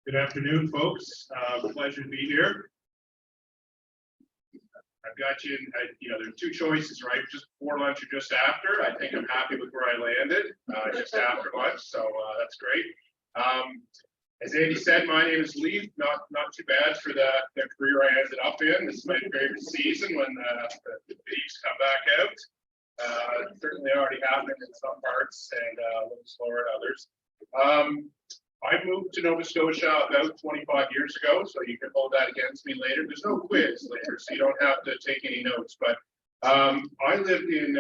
Good afternoon, folks. Pleasure to be here. I've got you, there's two choices, right? Just before lunch or just after. I think I'm happy with where I landed, just after lunch, so that's great. As Andy said, my name is Leif. Not too bad for the career I ended up in. This is my favorite season when the leaves come back out. Certainly already happened in some parts and a little slower in others. I moved to Nova Scotia about 25 years ago, so you can hold that against me later. There's no quiz later, so you don't have to take any notes. But I lived in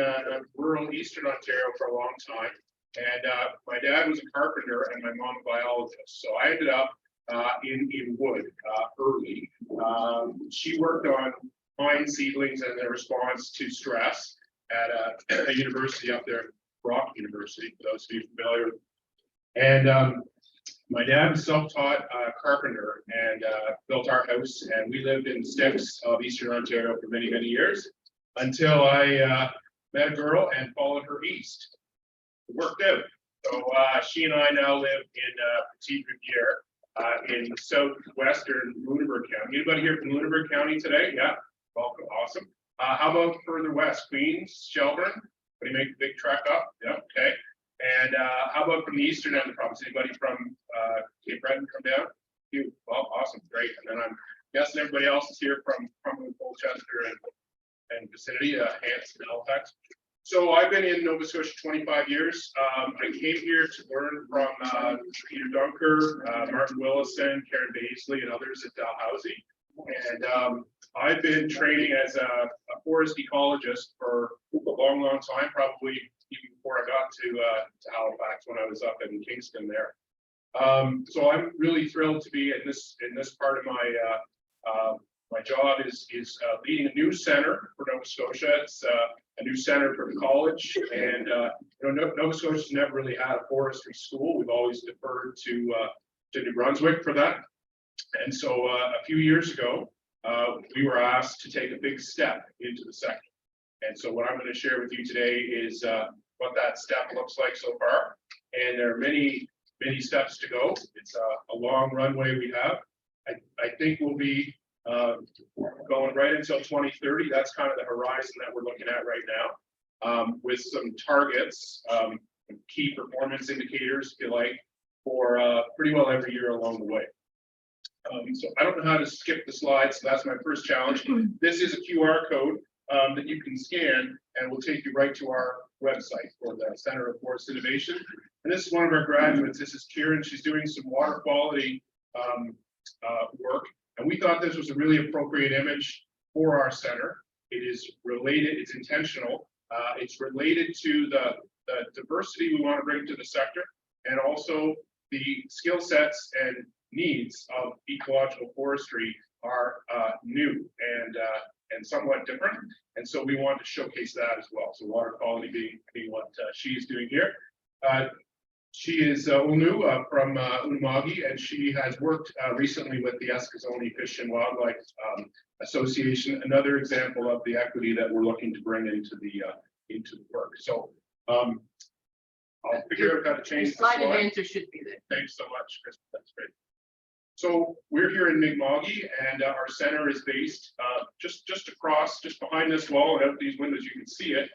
rural Eastern Ontario for a long time, and my dad was a carpenter and my mom a biologist. So I ended up in wood early. She worked on pine seedlings and their response to stress at a university up there, Brock University, for those of you familiar. And my dad was self-taught carpenter and built our house, and we lived in sticks of Eastern Ontario for many, many years until I met a girl and followed her east. It worked out. So she and I now live in Petite Riviere in southwestern Lunenburg County. Anybody here from Lunenburg County today? Yeah, welcome, awesome. How about further west, Queens, Shelburne? When you make the big trek up? Yeah, okay. And how about from the eastern end of the province? Anybody from Cape Breton come down? You, well, awesome, great. And then I'm guessing everybody else is here from Colchester and vicinity, Hants and Halifax. So I've been in Nova Scotia 25 years. I came here to learn from Peter Dunker, Martin Willison, Karen Baisley, and others at Dalhousie. And I've been training as a forest ecologist for a long, long time, probably even before I got to Halifax when I was up in Kingston there. So I'm really thrilled to be in this part of my job is leading a new center for Nova Scotia. It's a new center for the college, and Nova Scotia's never really had a forestry school. We've always deferred to New Brunswick for that. And so a few years ago, we were asked to take a big step into the sector. And so what I'm going to share with you today is what that step looks like so far. And there are many, many steps to go. It's a long runway we have. I think we'll be going right until 2030. That's kind of the horizon that we're looking at right now, with some targets, key performance indicators, if you like, for pretty well every year along the way. So I don't know how to skip the slides, so that's my first challenge. This is a QR code that you can scan, and will take you right to our website for the Center of Forest Innovation. And this is one of our graduates. This is Kieran. She's doing some water quality work, and we thought this was a really appropriate image for our center. It is related, it's intentional. It's related to the diversity we want to bring to the sector, and also the skill sets and needs of ecological forestry are new and somewhat different, and so we want to showcase that as well. So water quality being what she is doing here. She is Unu from Unamagi, and she has worked recently with the Eskazoni Fish and Wildlife Association. Another example of the equity that we're looking to bring into the work. So I'll figure out how to change the slide. Advancer should be there. Thanks so much, Chris. That's great. So we're here in Mi'kma'ki, and our center is based just across, just behind this wall, and out these windows you can see it.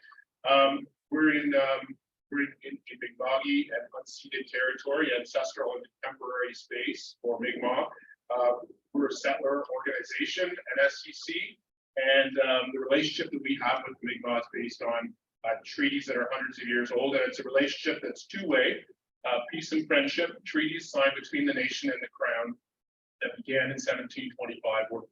We're in Mi'kma'ki, and unceded territory, ancestral and contemporary space for Mi'kmaq. We're a settler organization, NSCC, and the relationship that we have with the Mi'kmaq is based on treaties that are hundreds of years old, and it's a relationship that's two-way. Peace and friendship treaties signed between the nation and the crown that began in 1725 were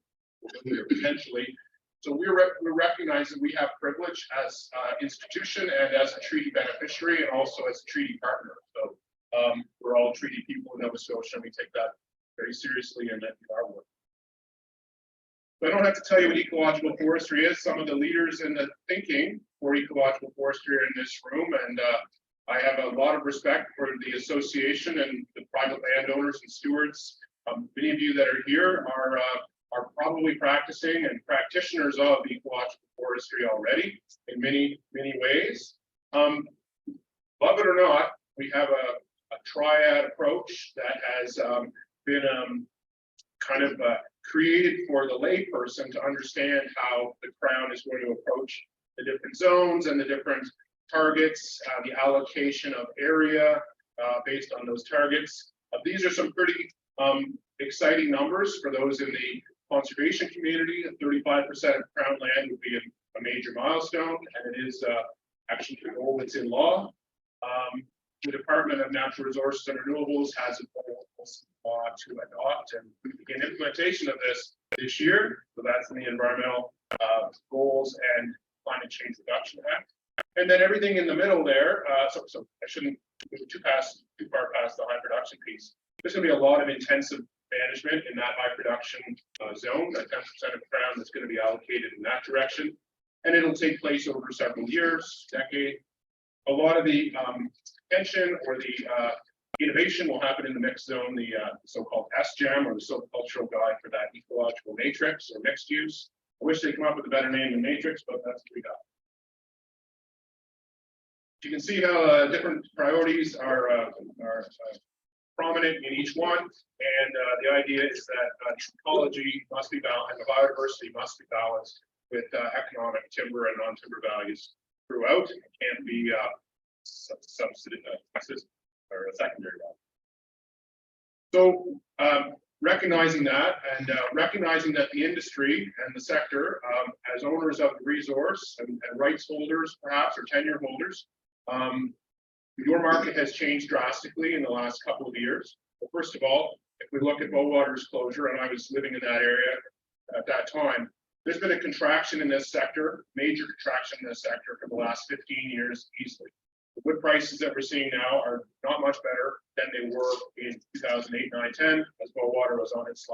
potentially. So we recognize that we have privilege as institution and as a treaty beneficiary, and also as a treaty partner. So we're all treaty people in Nova Scotia, and we take that very seriously in our work. So I don't have to tell you what ecological forestry is. Some of the leaders in the thinking for ecological forestry are in this room, and I have a lot of respect for the association and the private landowners and stewards. Many of you that are here are probably practicing and practitioners of ecological forestry already in many, many ways. Love it or not, we have a triad approach that has been kind of created for the layperson to understand how the Crown is going to approach the different zones and the different targets, the allocation of area based on those targets. These are some pretty exciting numbers for those in the conservation community. 35% of Crown land would be a major milestone, and it is actually a goal that's in law. The Department of Natural Resources and Renewables has a goal to adopt and begin implementation of this year. So that's in the Environmental Goals and Climate Change Reduction Act. And then everything in the middle there, so I shouldn't go too far past the high production piece. There's going to be a lot of intensive management in that high production zone, that 10% of Crown that's going to be allocated in that direction. And it'll take place over several years, decade. A lot of the attention or the innovation will happen in the mixed zone, the so-called SGEM, or the silvicultural guide for that ecological matrix or mixed use. I wish they'd come up with a better name than matrix, but that's what we got. You can see how different priorities are prominent in each one, and the idea is that ecology must be balanced, and the biodiversity must be balanced with economic timber and non-timber values throughout. It can't be substitute or a secondary value. So recognizing that, and recognizing that the industry and the sector, as owners of the resource and rights holders, perhaps, or tenure holders, your market has changed drastically in the last couple of years. Well, first of all, if we look at Bowater's closure, and I was living in that area at that time, there's been a contraction in this sector, major contraction in this sector for the last 15 years easily. The wood prices that we're seeing now are not much better than they were in 2008, 9, 10, as Bowater was on its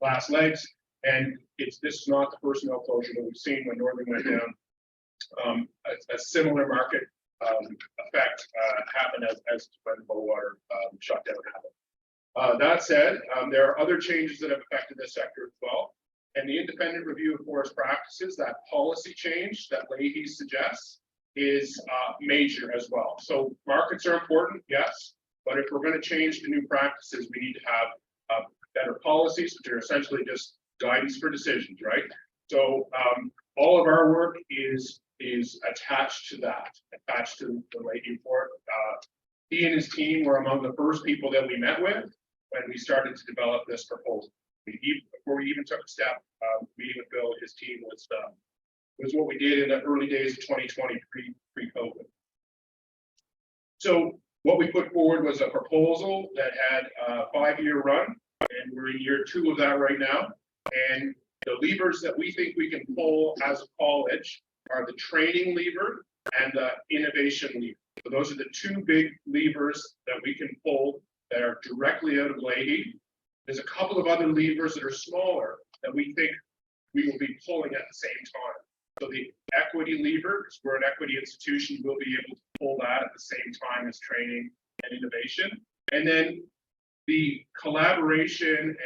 last legs. And this is not the first mill closure that we've seen when Northern went down. A similar market effect happened as when Bowater shut down happened. That said, there are other changes that have affected this sector as well. And the independent review of forest practices, that policy change that Leif suggests, is major as well. So markets are important, yes, but if we're going to change the new practices, we need to have better policies, which are essentially just guidance for decisions, right? So all of our work is attached to that, attached to the Leif report. He and his team were among the first people that we met with when we started to develop this proposal. Before we even took a step, meeting with Bill, his team was what we did in the early days of 2020 pre-COVID. So what we put forward was a proposal that had a 5-year run, and we're in year 2 of that right now. And the levers that we think we can pull as a college are the training lever and the innovation lever. So those are the 2 big levers that we can pull that are directly out of Leahy. There's a couple of other levers that are smaller that we think we will be pulling at the same time. So the equity lever, because we're an equity institution, we'll be able to pull that at the same time as training and innovation. And then the collaboration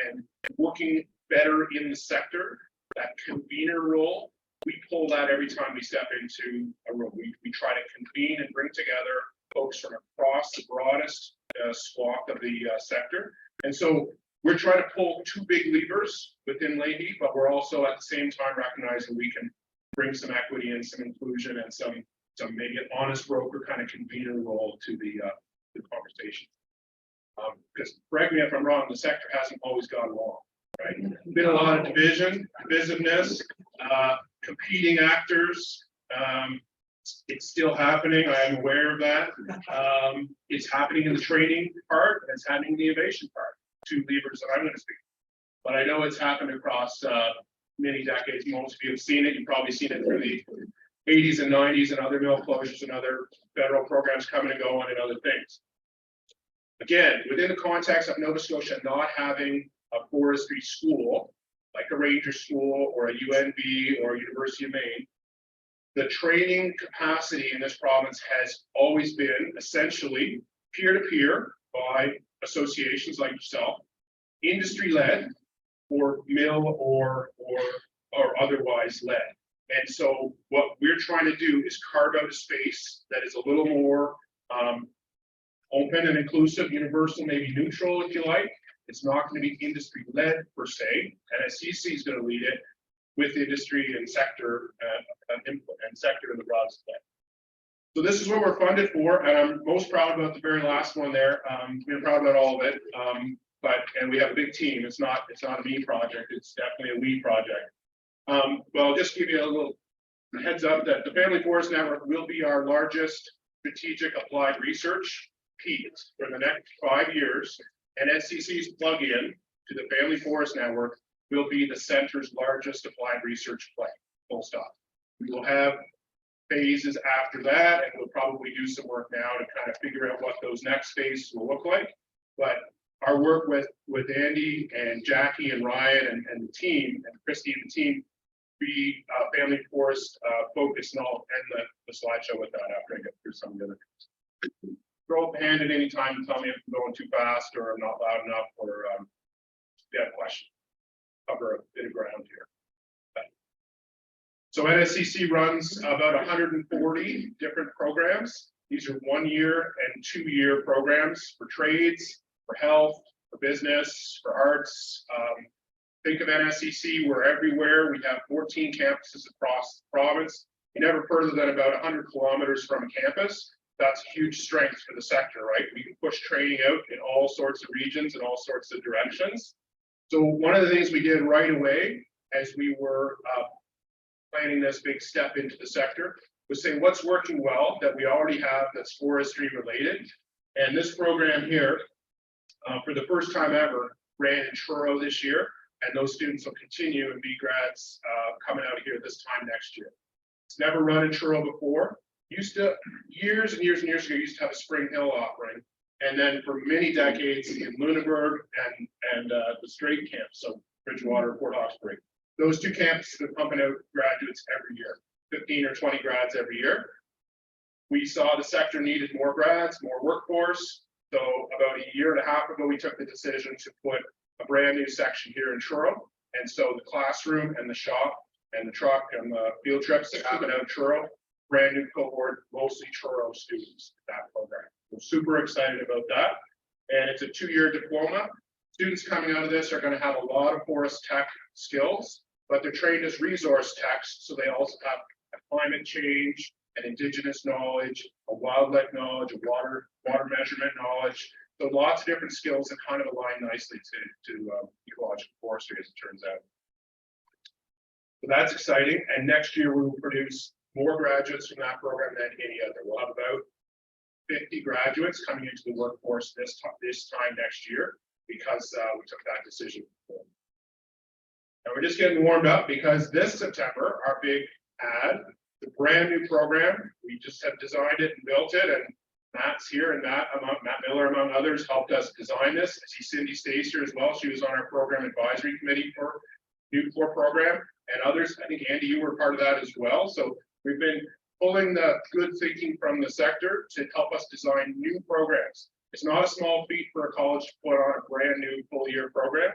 and working better in the sector, that convener role, we pull that every time we step into a room. We try to convene and bring together folks from across the broadest swath of the sector. And so we're trying to pull 2 big levers within Leahy, but we're also at the same time recognizing we can bring some equity and some inclusion and some maybe an honest broker kind of convener role to the conversation. Because correct me if I'm wrong, the sector hasn't always gone along, right? Been a lot of division, divisiveness, competing actors. It's still happening. I am aware of that. It's happening in the training part, and it's happening in the innovation part. 2 levers that I'm going to speak. But I know it's happened across many decades. Most of you have seen it. You've probably seen it through the 80s and 90s and other mill closures and other federal programs coming and going and other things. Again, within the context of Nova Scotia not having a forestry school, like a ranger school or a UNB or University of Maine, the training capacity in this province has always been essentially peer-to-peer by associations like yourself, industry-led, or mill or otherwise led. And so what we're trying to do is carve out a space that is a little more open and inclusive, universal, maybe neutral if you like, It's not going to be industry led per se. NSCC is going to lead it with industry and sector input and sector in the broad sense. So this is what we're funded for, and I'm most proud about the very last one there. We're proud about all of it, and we have a big team. It's not a me project. It's definitely a we project. Well, I'll just give you a little heads up that the Family Forest Network will be our largest strategic applied research piece for the next 5 years. And NSCC's plug-in to the Family Forest Network will be the center's largest applied research play, full stop. We will have phases after that, and we'll probably do some work now to kind of figure out what those next phases will look like. But our work with Andy and Jackie and Ryan and the team, and Christy and the team, be Family Forest focused, and I'll end the slideshow with that after I get through some of the other things. Throw up a hand at any time and tell me if I'm going too fast or I'm not loud enough, or if you have a question. Cover a bit of ground here. So NSCC runs about 140 different programs. These are 1 year and 2 year programs for trades, for health, for business, for arts. Think of NSCC, we're everywhere. We have 14 campuses across the province. You're never further than about 100 kilometers from a campus. That's a huge strength for the sector, right? We can push training out in all sorts of regions and all sorts of directions. So one of the things we did right away as we were planning this big step into the sector was say what's working well that we already have that's forestry related. And this program here, for the first time ever, ran in Truro this year, and those students will continue and be grads coming out here this time next year. It's never run in Truro before. Used to, years and years and years ago, used to have a Spring Hill offering, and then for many decades in Lunenburg and the Strait camp, so Bridgewater, Port Hawkesbury. Those two campuses are pumping out graduates every year, 15 or 20 grads every year. We saw the sector needed more grads, more workforce. So about a year and a half ago, we took the decision to put a brand new section here in Truro. And so the classroom and the shop and the truck and the field trips that happen out in Truro, brand new cohort, mostly Truro students in that program. We're super excited about that. And it's a 2-year diploma. Students coming out of this are going to have a lot of forest tech skills, but they're trained as resource techs. So they also have a climate change, an indigenous knowledge, a wildlife knowledge, a water measurement knowledge. So lots of different skills that kind of align nicely to ecological forestry, as it turns out. So that's exciting. And next year we will produce more graduates from that program than any other. We'll have about 50 graduates coming into the workforce this time next year because we took that decision. And we're just getting warmed up because this September, our big ad, the brand new program, we just have designed it and built it, and Matt's here, and Matt Miller, among others, helped us design this. I see Cindy stays here as well. She was on our program advisory committee for New4 program, and others. I think Andy, you were part of that as well. So we've been pulling the good thinking from the sector to help us design new programs. It's not a small feat for a college to put on a brand new full-year program.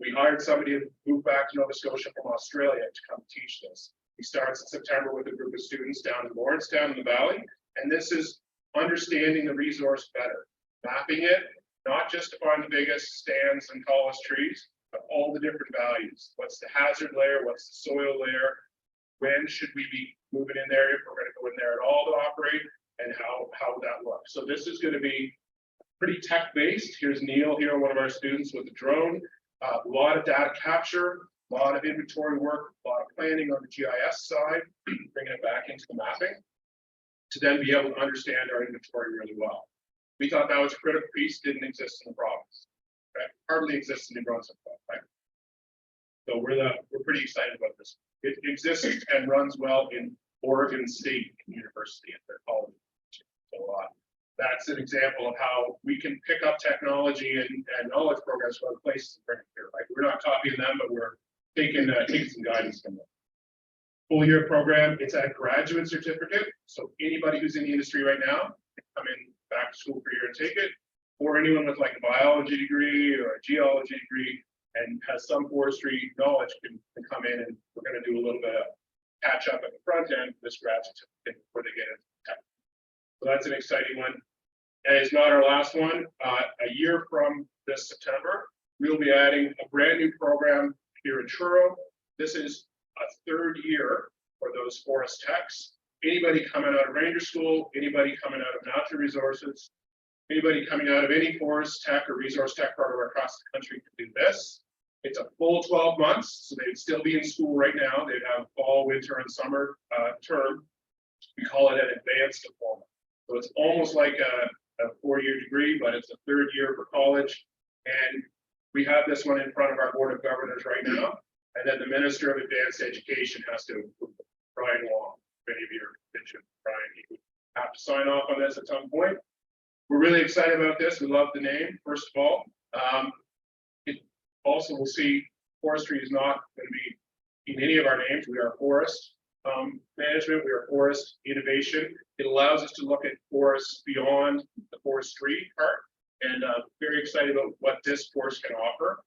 We hired somebody who moved back to Nova Scotia from Australia to come teach this. He starts in September with a group of students down in Lawrencetown in the Valley, and this is understanding the resource better, mapping it, not just to find the biggest stands and tallest trees, but all the different values. What's the hazard layer? What's the soil layer? When should we be moving in there, if we're going to go in there at all to operate, and how would that look? So this is going to be pretty tech-based. Here's Neil here, one of our students with the drone. A lot of data capture, a lot of inventory work, a lot of planning on the GIS side, bringing it back into the mapping to then be able to understand our inventory really well. We thought that was a critical piece, didn't exist in the province. Right? Hardly exists in New Brunswick, right? So we're pretty excited about this. It exists and runs well in Oregon State University at their college. So that's an example of how we can pick up technology and knowledge programs from other places and bring it here. Right? We're not copying them, but we're taking some guidance from them. Full year program, it's at a graduate certificate. So anybody who's in the industry right now can come in back to school for a year and take it, or anyone with like a biology degree or a geology degree and has some forestry knowledge can come in, and we're going to do a little bit of catch up at the front end for this grad certificate before they get into tech. So that's an exciting one. and it's not our last one. A year from this September, we'll be adding a brand new program here in Truro. This is a third year for those forest techs. Anybody coming out of ranger school, anybody coming out of natural resources, anybody coming out of any forest tech or resource tech program across the country can do this. It's a full 12 months, so they'd still be in school right now. They'd have fall, winter, and summer term. We call it an advanced diploma. So it's almost like a 4-year degree, but it's a third year for college. And we have this one in front of our Board of Governors right now. And then the Minister of Advanced Education has to approve it. Brian Wong, many of you are mentioned, Brian, he would have to sign off on this at some point. We're really excited about this. We love the name, first of all. It also, we'll see forestry is not going to be in any of our names. We are forest management, we are forest innovation. It allows us to look at forests beyond the forestry part, and very excited about what this course can offer.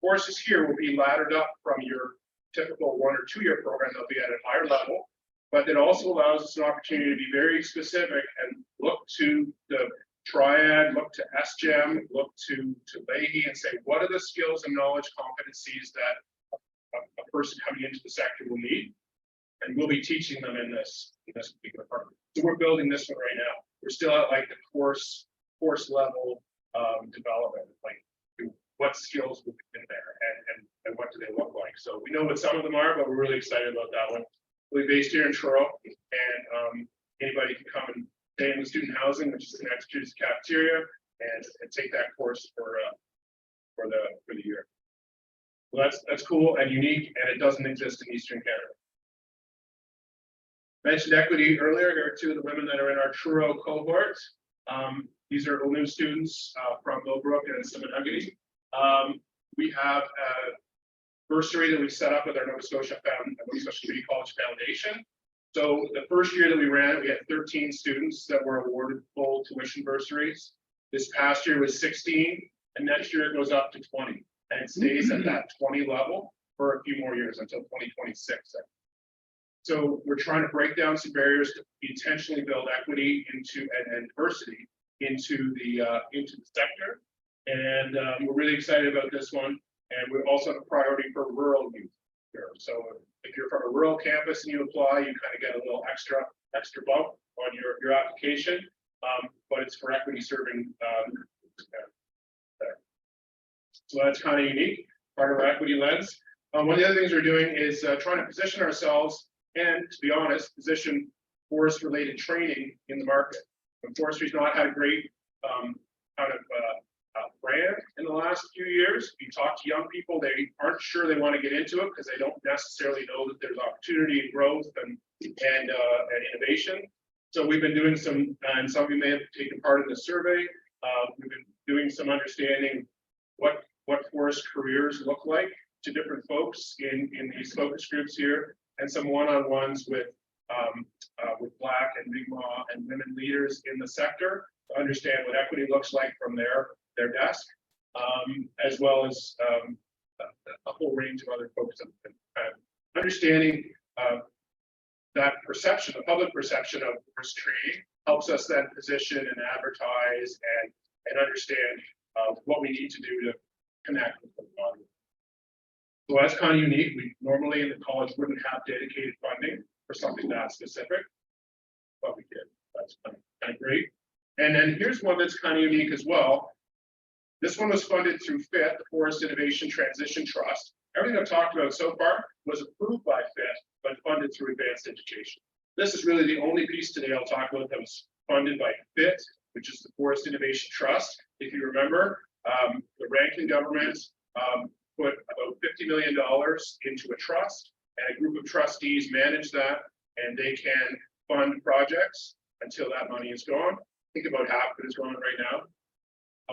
Courses here will be laddered up from your typical 1 or 2 year program. They'll be at a higher level, but it also allows us an opportunity to be very specific and look to the triad, look to SGEM, look to Lehi, and say, what are the skills and knowledge competencies that a person coming into the sector will need? And we'll be teaching them in this particular part. So we're building this one right now. We're still at like the course level development, like what skills will be in there and what do they look like. So we know what some of them are, but we're really excited about that one. We'll be based here in Truro, and anybody can come and stay in the student housing, which is next to the cafeteria, and take that course for the year. Well, that's cool and unique, and it doesn't exist in Eastern Canada. Mentioned equity earlier. Here are 2 of the women that are in our Truro cohort. These are new students from Millbrook and Simonagony. We have a bursary that we set up with our Nova Scotia Community College Foundation. So the first year that we ran, we had 13 students that were awarded full tuition bursaries. This past year was 16, and next year it goes up to 20, and it stays at that 20 level for a few more years until 2026. So we're trying to break down some barriers to intentionally build equity into and diversity into the sector, and we're really excited about this one. And we also have a priority for rural youth here. So if you're from a rural campus and you apply, you kind of get a little extra bump on your application, but it's for equity serving. So that's kind of unique, part of our equity lens. One of the other things we're doing is trying to position ourselves and, to be honest, position forest-related training in the market. And forestry's not had a great brand in the last few years. If you talk to young people, they aren't sure they want to get into it because they don't necessarily know that there's opportunity and growth and innovation. So we've been doing some, and some of you may have taken part in the survey. We've been doing some understanding what forest careers look like to different folks in these focus groups here, and some one-on-ones with Black and Mi'kmaq and women leaders in the sector to understand what equity looks like from their desk, as well as a whole range of other folks. Understanding that perception, the public perception of forest training, helps us then position and advertise and understand what we need to do to connect with the audience. So that's kind of unique. We normally in the college wouldn't have dedicated funding for something that specific, but we did. That's kind of great. And then here's one that's kind of unique as well. This one was funded through FIT, the Forest Innovation Transition Trust. Everything I've talked about so far was approved by FIT, but funded through advanced education. This is really the only piece today I'll talk about that was funded by FIT, which is the Forest Innovation Trust. If you remember, the Rankin government put about $50 million into a trust, and a group of trustees manage that, and they can fund projects until that money is gone. I think about half of it is gone right now.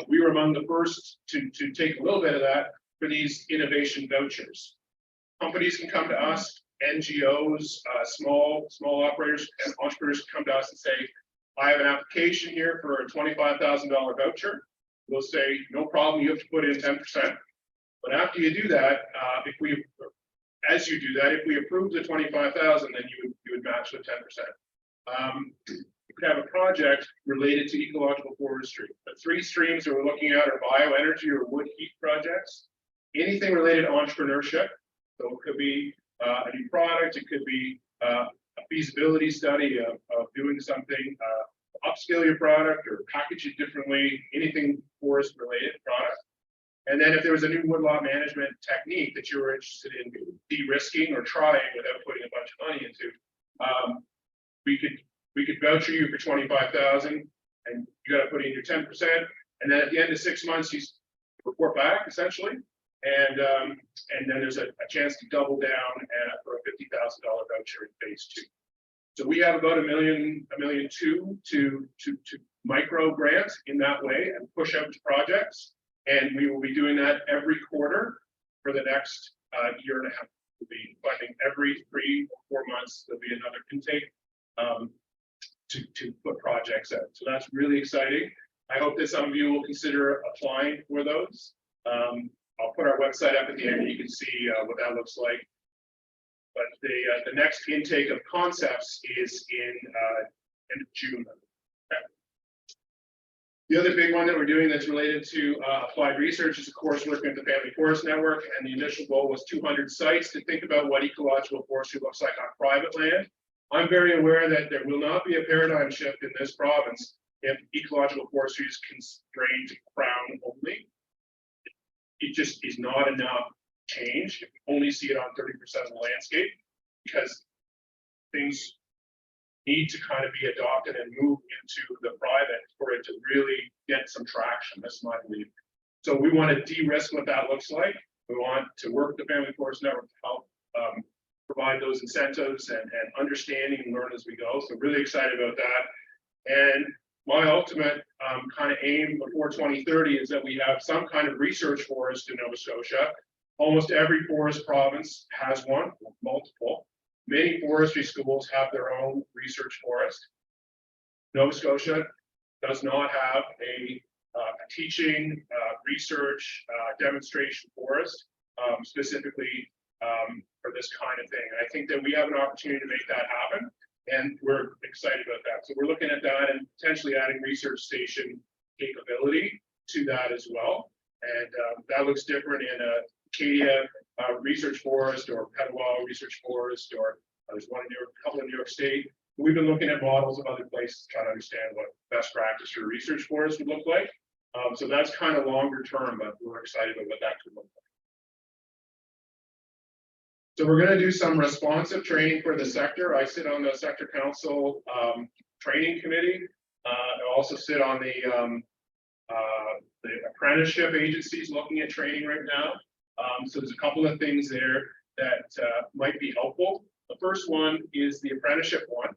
We were among the first to take a little bit of that for these innovation vouchers. Companies can come to us, NGOs, small operators and entrepreneurs can come to us and say, I have an application here for a $25,000 voucher. We'll say, no problem, you have to put in 10%. But after you do that, if we approve the 25,000, then you would match the 10%. you could have a project related to ecological forestry. The three streams that we're looking at are bioenergy or wood heat projects, anything related to entrepreneurship. So it could be a new product, it could be a feasibility study of doing something, upscale your product or package it differently, anything forest related product. And then if there was a new woodlot management technique that you were interested in de-risking or trying without putting a bunch of money into, we could voucher you for 25,000, and you got to put in your 10%, and then at the end of 6 months you report back essentially, and then there's a chance to double down for a $50,000 voucher in phase 2. So we have about $1 million to micro grants in that way and push out to projects. And we will be doing that every quarter for the next year and a half. We'll be funding every 3 or 4 months. There'll be another intake to put projects out. So that's really exciting. I hope that some of you will consider applying for those. I'll put our website up at the end. You can see what that looks like. But the next intake of concepts is in end of June. The other big one that we're doing that's related to applied research is, of course, working with the Family Forest Network, and the initial goal was 200 sites to think about what ecological forestry looks like on private land. I'm very aware that there will not be a paradigm shift in this province if ecological forestry is constrained to Crown only. It just is not enough change if you only see it on 30% of the landscape, because things need to kind of be adopted and move into the private for it to really get some traction. That's my belief. So we want to de-risk what that looks like. We want to work with the Family Forest Network to help provide those incentives and understanding and learn as we go. So really excited about that. And my ultimate kind of aim before 2030 is that we have some kind of research forest in Nova Scotia. Almost every forest province has one, multiple. Many forestry schools have their own research forest. Nova Scotia does not have a teaching, research, demonstration forest specifically for this kind of thing. And I think that we have an opportunity to make that happen, and we're excited about that. So we're looking at that and potentially adding research station capability to that as well. And that looks different in a Acadia research forest or Petawawa research forest, or there's one in New York, a couple in New York State. We've been looking at models of other places to try to understand what best practice for research forest would look like. So that's kind of longer term, but we're excited about what that could look like. So we're going to do some responsive training for the sector. I sit on the sector council training committee. I also sit on the apprenticeship agencies looking at training right now. So there's a couple of things there that might be helpful. The first one is the apprenticeship one.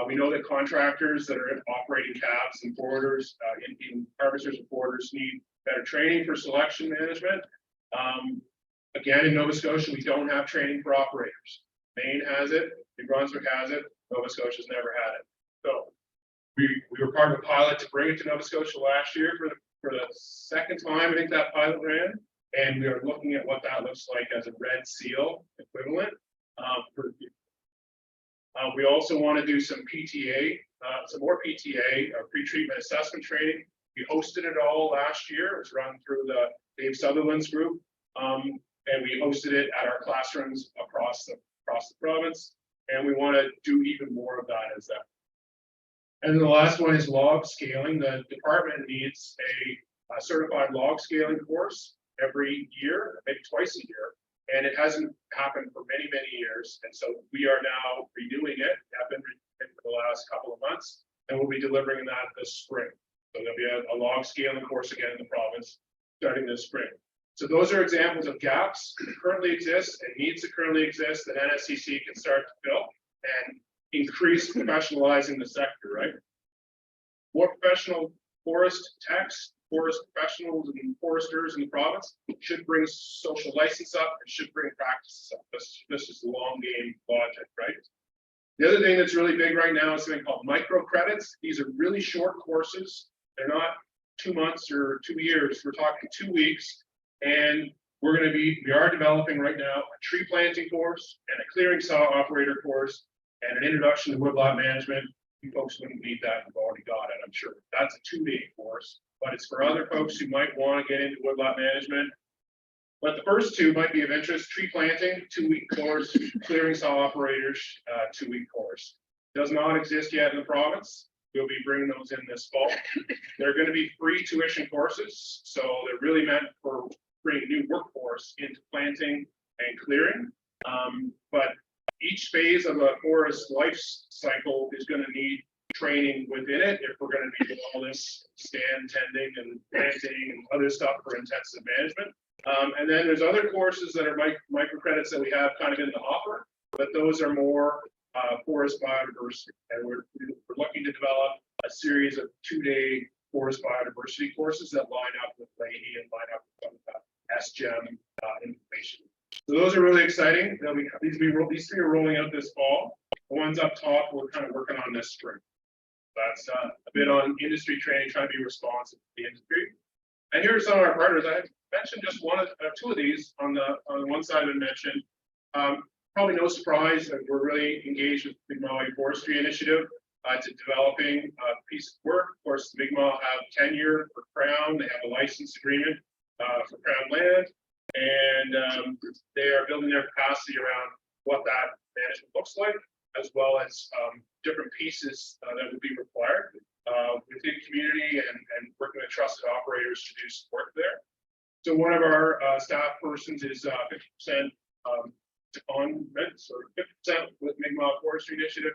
We know that contractors that are operating cabs and forwarders, in harvesters and forwarders, need better training for selection management. Again, in Nova Scotia, we don't have training for operators. Maine has it, New Brunswick has it, Nova Scotia's never had it. So we were part of a pilot to bring it to Nova Scotia last year for the second time. I think that pilot ran, and we are looking at what that looks like as a red seal equivalent. We also want to do some PTA, some more PTA, pre-treatment assessment training. We hosted it all last year. It was run through the Dave Sutherland's group, and we hosted it at our classrooms across the province. And we want to do even more of that as that. And then the last one is log scaling. The department needs a certified log scaling course every year, maybe twice a year. And it hasn't happened for many, many years. And so we are now renewing it. Have been renewing for the last couple of months, and we'll be delivering that this spring. So there'll be a log scaling course again in the province starting this spring. So those are examples of gaps that currently exist and needs that currently exist that NSCC can start to fill and increase professionalizing the sector, right? More professional forest techs, forest professionals and foresters in the province should bring social license up and should bring practices up. This is the long game logic, right? The other thing that's really big right now is something called microcredits. These are really short courses. They're not 2 months or 2 years. We're talking 2 weeks. And we are developing right now a tree planting course and a clearing saw operator course and an introduction to woodlot management. you folks wouldn't need that, you've already got it, I'm sure. That's a 2-day course, but it's for other folks who might want to get into woodlot management. But the first two might be of interest: tree planting, 2-week course, clearing saw operators, 2-week course. Does not exist yet in the province. We'll be bringing those in this fall. They're going to be free tuition courses, so they're really meant for bringing new workforce into planting and clearing. But each phase of a forest life cycle is going to need training within it if we're going to be doing all this stand tending and planting and other stuff for intensive management. And then there's other courses that are microcredits that we have kind of in the hopper, but those are more forest biodiversity. And we're looking to develop a series of 2-day forest biodiversity courses that line up with Lehi and line up with some of the SGEM information. So those are really exciting. These three are rolling out this fall. The ones up top we're kind of working on this spring. That's a bit on industry training, trying to be responsive to the industry. And here are some of our partners. I mentioned just two of these on the one side I mentioned. Probably no surprise that we're really engaged with the Mi'kmaq Forestry Initiative to developing a piece of work. Of course, the Mi'kmaq have tenure for Crown. They have a license agreement for Crown land, and they are building their capacity around what that management looks like, as well as different pieces that would be required within community and working with trusted operators to do some work there. So one of our staff persons is 50% secondment, or 50% with Mi'kmaq Forestry Initiative,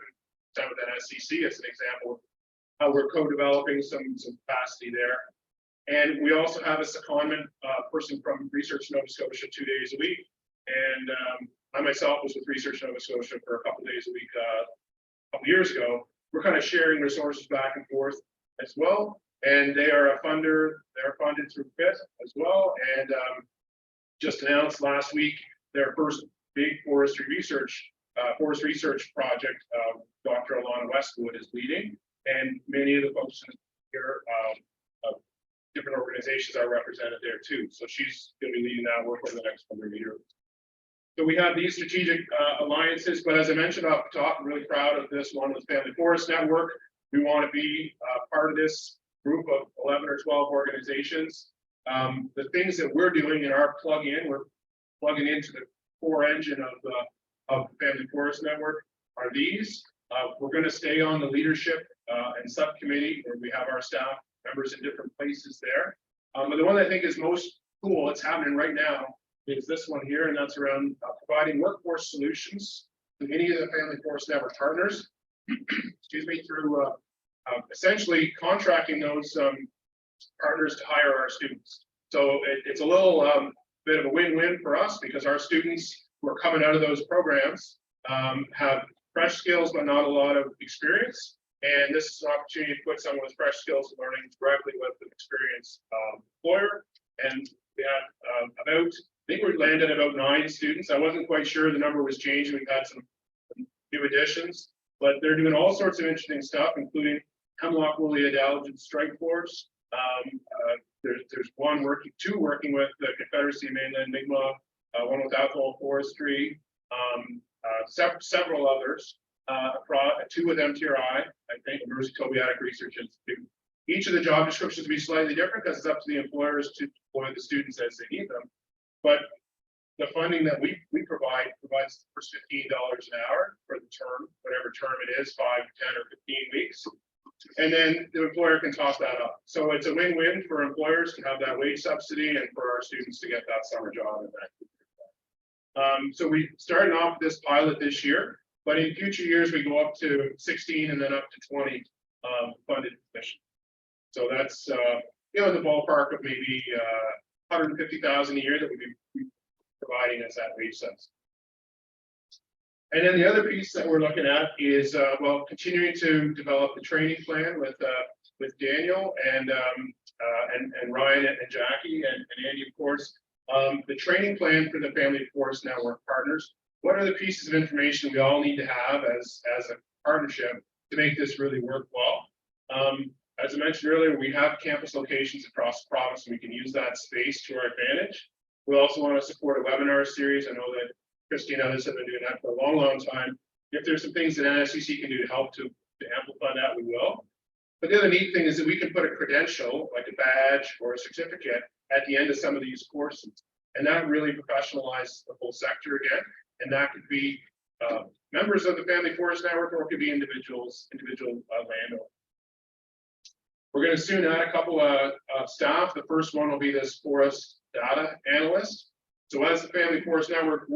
and 10% with NSCC. As an example of how we're co-developing some capacity there. And we also have a secondment person from Research Nova Scotia 2 days a week. And I myself was with Research Nova Scotia for a couple days a week a couple years ago. We're kind of sharing resources back and forth as well. And they are a funder. They're funded through FIT as well. And just announced last week their first big forest research project. Dr. Alana Westwood is leading, and many of the folks here, different organizations are represented there too. So she's going to be leading that work over the next 100 years. So we have these strategic alliances, but as I mentioned off the top, I'm really proud of this one with Family Forest Network. We want to be part of this group of 11 or 12 organizations. The things that we're doing in our plug-in, we're plugging into the core engine of the Family Forest Network are these. We're going to stay on the leadership and subcommittee where we have our staff members in different places there. But the one I think is most cool, it's happening right now, is this one here, and that's around providing workforce solutions to any of the Family Forest Network partners, excuse me, through essentially contracting those partners to hire our students. So it's a little bit of a win-win for us, because our students who are coming out of those programs have fresh skills but not a lot of experience, and this is an opportunity to put someone with fresh skills learning directly with an experienced employer. And we have I think we landed about 9 students. I wasn't quite sure, the number was changing. We've had some new additions, but they're doing all sorts of interesting stuff, including hemlock woolly adalgid strike force. There's two working with the Confederacy of Mainland Mi'kmaq, one with Alcohol Forestry, several others, 2 with MTRI, I think, Emergency Tobiatic Research Institute. Each of the job descriptions will be slightly different because it's up to the employers to employ the students as they need them. But the funding that we provides the first $15 an hour for the term, whatever term it is, 5, 10, or 15 weeks. And then the employer can top that up. So it's a win-win for employers to have that wage subsidy and for our students to get that summer job. So we started off this pilot this year, but in future years we go up to 16 and then up to 20 funded positions. So that's in the ballpark of maybe 150,000 a year that we'd be providing as that wage subsidy. And then the other piece that we're looking at is continuing to develop the training plan with Daniel and Ryan and Jackie and Andy, of course. The training plan for the Family Forest Network partners. What are the pieces of information we all need to have as a partnership to make this really work well? As I mentioned earlier, we have campus locations across the province, and we can use that space to our advantage. We also want to support a webinar series. I know that Christy and others have been doing that for a long, long time. If there's some things that NSCC can do to help to to amplify that, we will. But the other neat thing is that we can put a credential, like a badge or a certificate, at the end of some of these courses. And that really professionalizes the whole sector again. And that could be members of the Family Forest Network, or it could be individual landowners. We're going to soon add a couple of staff. The first one will be this forest data analyst. So as the Family Forest Network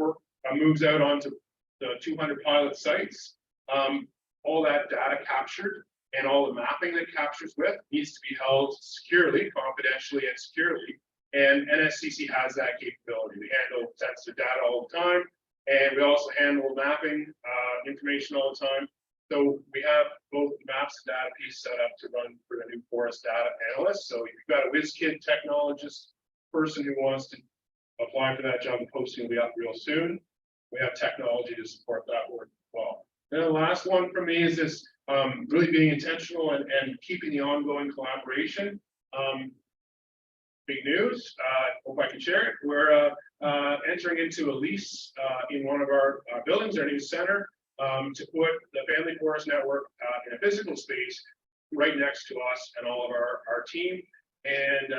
moves out onto the 200 pilot sites, all that data captured and all the mapping that captures with needs to be held securely, confidentially, and securely. And NSCC has that capability. We handle sensitive data all the time, and we also handle mapping information all the time. So we have both maps and data piece set up to run for the new forest data analyst. So if you've got a WizKid technologist person who wants to apply for that job, the posting will be up real soon. We have technology to support that work as well. And the last one for me is this really being intentional and keeping the ongoing collaboration. Big news, hope I can share it. We're entering into a lease in one of our buildings, our new center, to put the Family Forest Network in a physical space right next to us and all of our team. And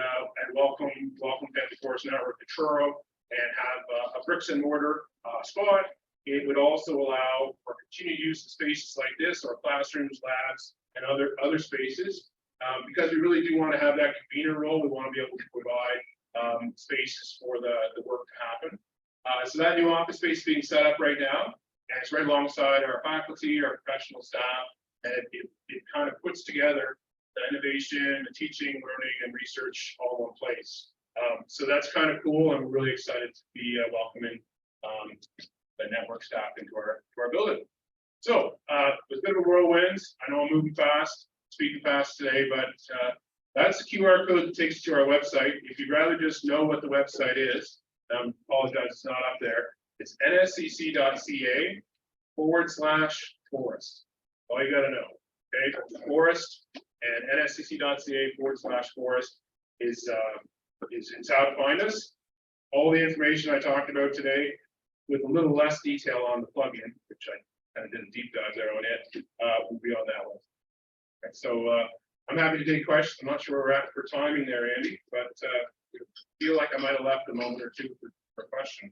welcome Family Forest Network to Truro, and have a bricks and mortar spot. It would also allow for continued use of spaces like this, or classrooms, labs, and other spaces. Because we really do want to have that convener role. We want to be able to provide spaces for the work to happen. So that new office space is being set up right now, and it's right alongside our faculty, our professional staff, and it kind of puts together the innovation, the teaching, learning, and research all in one place. So that's kind of cool, and we're really excited to be welcoming the network staff into our building. So it was a bit of a whirlwind. I know I'm moving fast, speaking fast today, but that's the QR code that takes you to our website. If you'd rather just know what the website is, apologize, it's not up there. It's nscc.ca/forest. All you got to know, okay? Forest, and nscc.ca/forest is how to find us. All the information I talked about today, with a little less detail on the plugin, which I kind of did a deep dive there on it, will be on that one. Okay, so I'm happy to take questions. I'm not sure where we're at for timing there, Andy, but I feel like I might have left a moment or two for question.